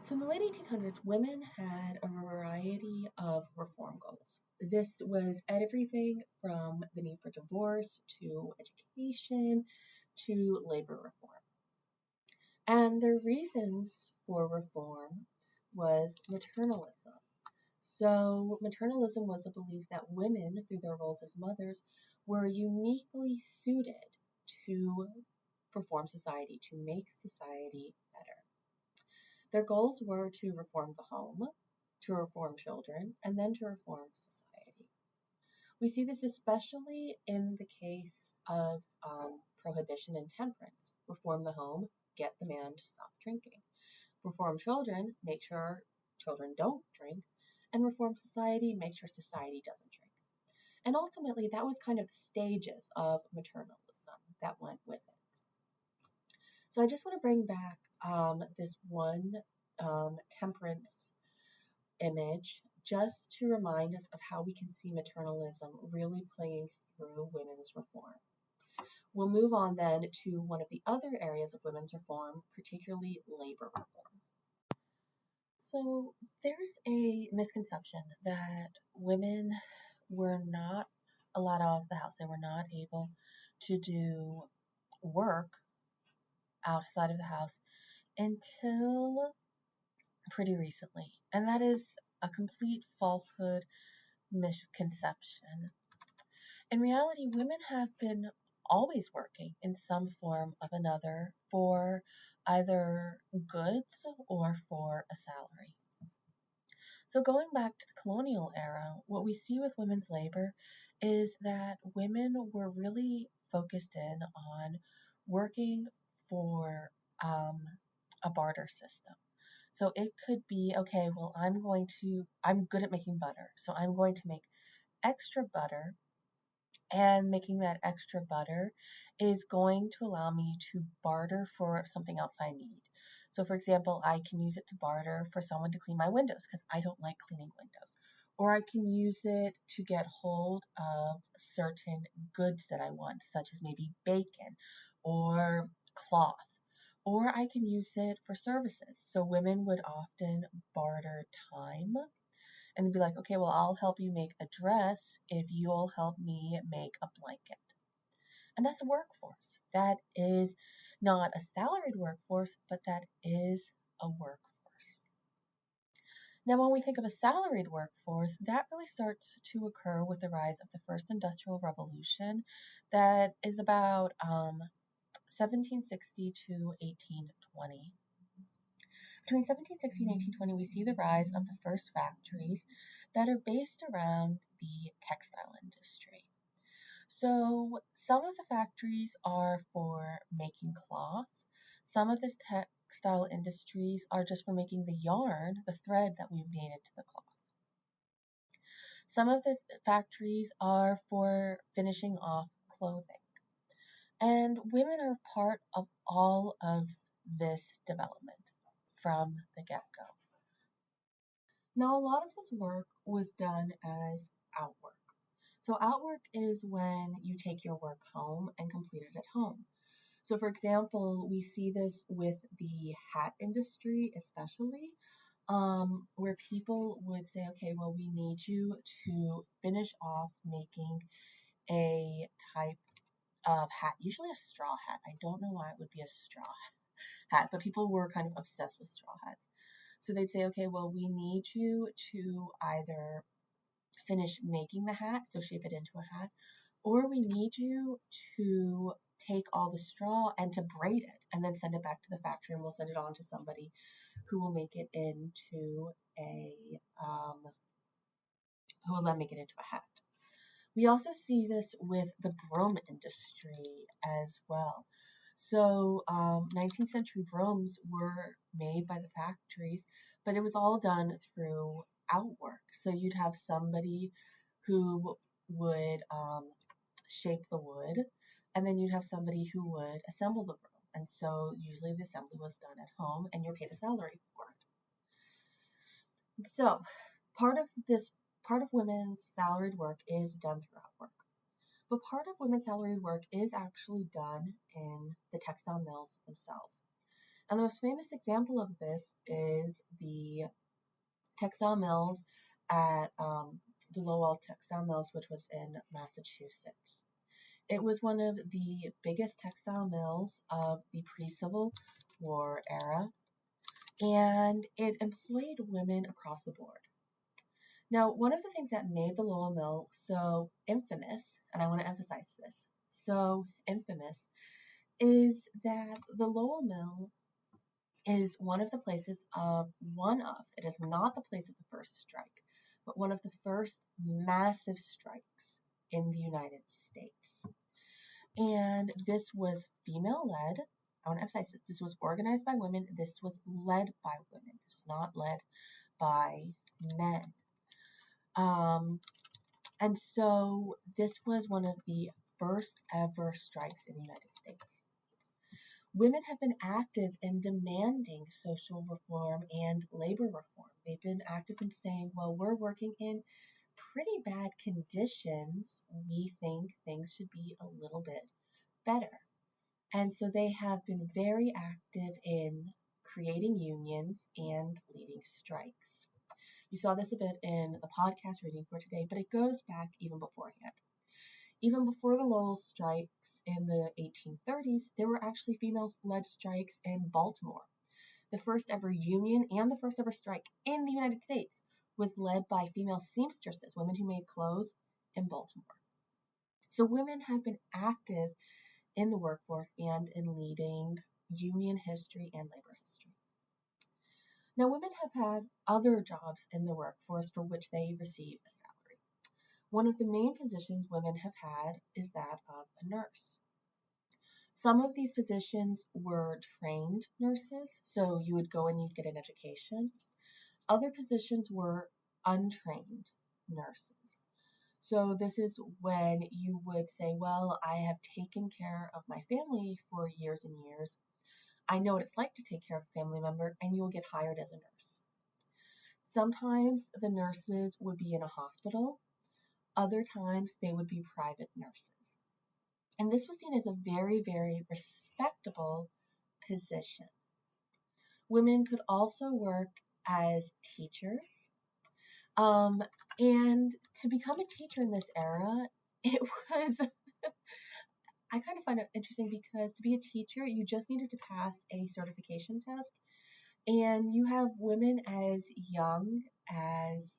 So in the late 1800s, women had a variety of reform goals. This was everything from the need for divorce to education to labor reform. And their reasons for reform was maternalism. So, maternalism was a belief that women, through their roles as mothers, were uniquely suited to reform society, to make society better. Their goals were to reform the home, to reform children, and then to reform society. We see this especially in the case of prohibition and temperance. Reform the home, get the man to stop drinking. Reform children, make sure children don't drink. And reform society, make sure society doesn't drink. And ultimately, that was kind of stages of maternalism that went with it. So I just want to bring back this one temperance image just to remind us of how we can see maternalism really playing through women's reform. We'll move on then to one of the other areas of women's reform, particularly labor reform. So there's a misconception that women were not allowed out of the house. They were not able to do work outside of the house until pretty recently. And that is a complete falsehood misconception. In reality, women have been always working in some form of another for either goods or for a salary. So going back to the colonial era, what we see with women's labor is that women were really focused in on working for a barter system. So it could be, okay, well, I'm good at making butter, so I'm going to make extra butter, and making that extra butter is going to allow me to barter for something else I need. So, for example, I can use it to barter for someone to clean my windows because I don't like cleaning windows. Or I can use it to get hold of certain goods that I want, such as maybe bacon or cloth. Or I can use it for services. So women would often barter time and be like, okay, well, I'll help you make a dress if you'll help me make a blanket. And that's a workforce. That is not a salaried workforce, but that is a workforce. Now, when we think of a salaried workforce, that really starts to occur with the rise of the first industrial revolution that is about 1760 to 1820. Between 1760 and 1820, we see the rise of the first factories that are based around the textile industry. So some of the factories are for making cloth. Some of the textile industries are just for making the yarn, the thread that we've made into the cloth. Some of the factories are for finishing off clothing. And women are part of all of this development from the get-go. Now, a lot of this work was done as outwork. So outwork is when you take your work home and complete it at home. So for example, we see this with the hat industry especially, where people would say, okay, well, we need you to finish off making a type of hat, usually a straw hat. I don't know why it would be a straw hat, but people were kind of obsessed with straw hats. So they'd say, okay, well, we need you to either finish making the hat, so shape it into a hat, or we need you to take all the straw and to braid it and then send it back to the factory, and we'll send it on to somebody who will make it into who will then make it into a hat. We also see this with the broom industry as well. So 19th century brooms were made by the factories, but it was all done through outwork. So you'd have somebody who would shape the wood, and then you'd have somebody who would assemble the broom. And so usually the assembly was done at home, and you're paid a salary for it. So part of women's salaried work is done through outwork. But part of women's salaried work is actually done in the textile mills themselves. And the most famous example of this is the textile mills at the Lowell Textile Mills, which was in Massachusetts. It was one of the biggest textile mills of the pre-Civil War era, and it employed women across the board. Now, one of the things that made the Lowell Mill so infamous, and I want to emphasize this, so infamous, is that the Lowell Mill is one of the places it is not the place of the first strike, but one of the first massive strikes in the United States. And this was female led. I want to emphasize this was organized by women. This was led by women. This was not led by men. And so this was one of the first ever strikes in the United States. Women have been active in demanding social reform and labor reform. They've been active in saying, well, we're working in pretty bad conditions. We think things should be a little bit better. And so they have been very active in creating unions and leading strikes. You saw this a bit in the podcast reading for today, but it goes back even beforehand. Even before the Lowell strikes in the 1830s, there were actually female-led strikes in Baltimore. The first ever union and the first ever strike in the United States was led by female seamstresses, women who made clothes in Baltimore. So women have been active in the workforce and in leading union history and labor history. Now, women have had other jobs in the workforce for which they receive a salary. One of the main positions women have had is that of a nurse. Some of these positions were trained nurses, so you would go and you'd get an education. Other positions were untrained nurses. So this is when you would say, well, I have taken care of my family for years and years. I know what it's like to take care of a family member, and you will get hired as a nurse. Sometimes the nurses would be in a hospital. Other times they would be private nurses. And this was seen as a very, very respectable position. Women could also work as teachers. And to become a teacher in this era, it was, I kind of find it interesting because to be a teacher, you just needed to pass a certification test. And you have women as young as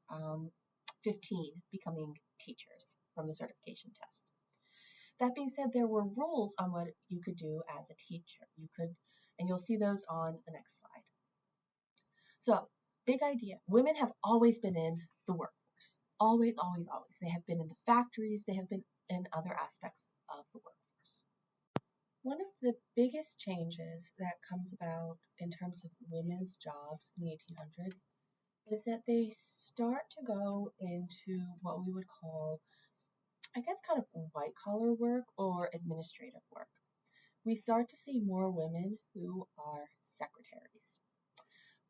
15 becoming teachers from the certification test. That being said, there were rules on what you could do as a teacher. And you'll see those on the next slide. So, big idea. Women have always been in the workforce. Always, always, always. They have been in the factories. They have been in other aspects of the workforce. One of the biggest changes that comes about in terms of women's jobs in the 1800s is that they start to go into what we would call, I guess, kind of white-collar work or administrative work. We start to see more women who are secretaries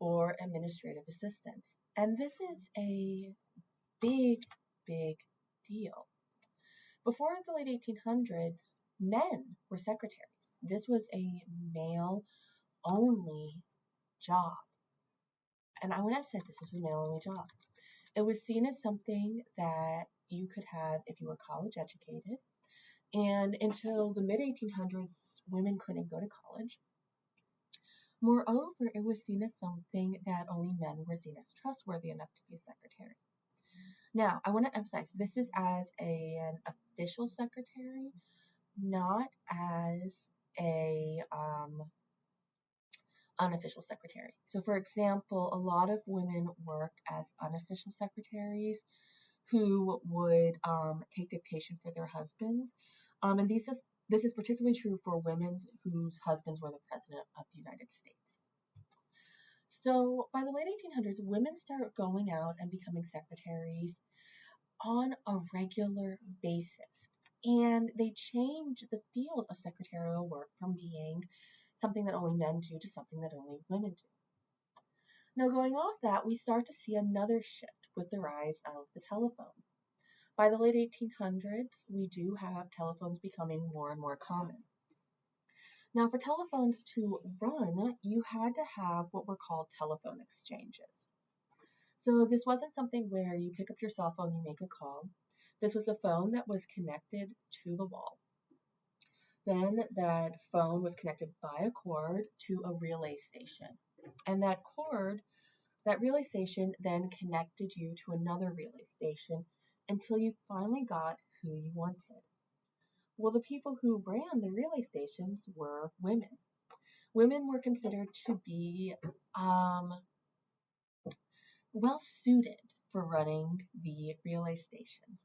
or administrative assistants. And this is a big, big deal. Before the late 1800s, men were secretaries. This was a male-only job. And I want to emphasize this was a male-only job. It was seen as something that you could have if you were college educated. And until the mid-1800s, women couldn't go to college. Moreover, it was seen as something that only men were seen as trustworthy enough to be a secretary. Now, I want to emphasize this is as an official secretary, not as a unofficial secretary. So, for example, a lot of women worked as unofficial secretaries who would take dictation for their husbands. And this is particularly true for women whose husbands were the president of the United States. So by the late 1800s, women start going out and becoming secretaries on a regular basis. And they change the field of secretarial work from being something that only men do to something that only women do. Now, going off that, we start to see another shift with the rise of the telephone. By the late 1800s, we do have telephones becoming more and more common. Now, for telephones to run, you had to have what were called telephone exchanges. So this wasn't something where you pick up your cell phone and make a call. This was a phone that was connected to the wall. Then that phone was connected by a cord to a relay station. And that relay station then connected you to another relay station until you finally got who you wanted. Well, the people who ran the relay stations were women. Women were considered to be well suited for running the relay stations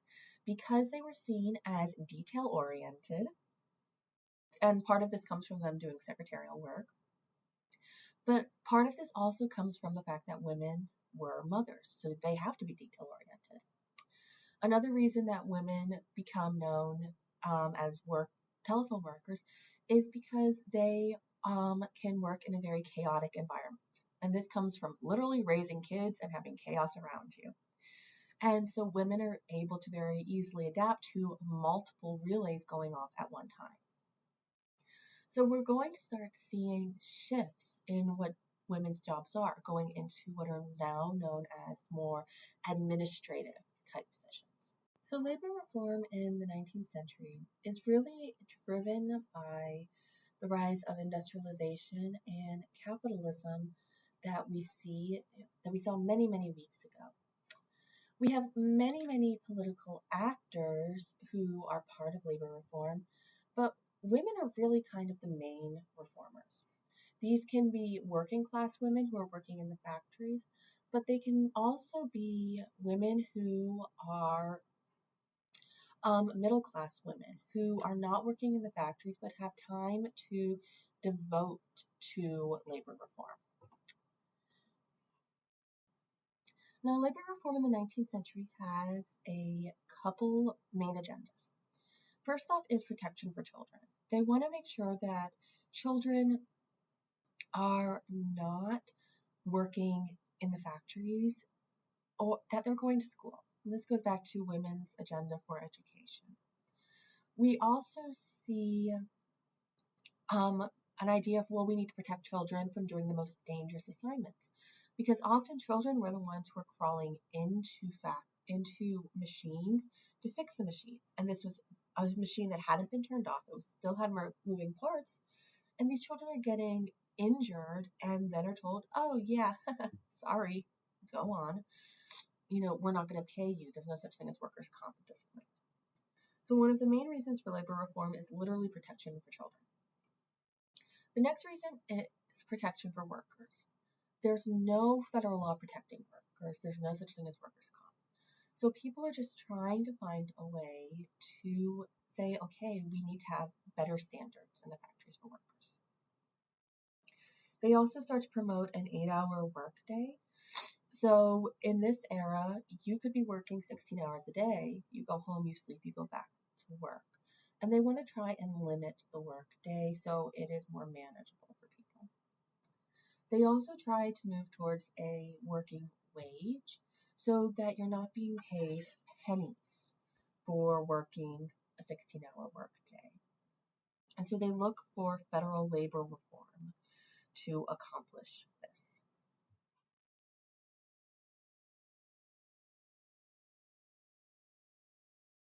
because they were seen as detail oriented, and part of this comes from them doing secretarial work, but part of this also comes from the fact that women were mothers, so they have to be detail oriented. Another reason that women become known as telephone workers is because they can work in a very chaotic environment. And this comes from literally raising kids and having chaos around you. And so women are able to very easily adapt to multiple relays going off at one time. So we're going to start seeing shifts in what women's jobs are, going into what are now known as more administrative type positions. So labor reform in the 19th century is really driven by the rise of industrialization and capitalism that we saw many, many weeks ago. We have many, many political actors who are part of labor reform, but women are really kind of the main reformers. These can be working class women who are working in the factories, but they can also be women who are middle class women who are not working in the factories but have time to devote to labor reform. Now, labor reform in the 19th century has a couple main agendas. First off is protection for children. They want to make sure that children are not working in the factories or that they're going to school. And this goes back to women's agenda for education. We also see an idea of, well, we need to protect children from doing the most dangerous assignments, because often children were the ones who were crawling into machines to fix the machines. And this was a machine that hadn't been turned off. It still had moving parts. And these children are getting injured and then are told, oh, yeah, sorry, go on. We're not going to pay you. There's no such thing as workers' comp at this point. So one of the main reasons for labor reform is literally protection for children. The next reason is protection for workers. There's no federal law protecting workers. There's no such thing as workers' comp. So people are just trying to find a way to say, okay, we need to have better standards in the factories for workers. They also start to promote an 8-hour workday. So in this era, you could be working 16 hours a day. You go home, you sleep, you go back to work. And they want to try and limit the workday so it is more manageable for people. They also try to move towards a working wage so that you're not being paid pennies for working a 16-hour workday. And so they look for federal labor reform to accomplish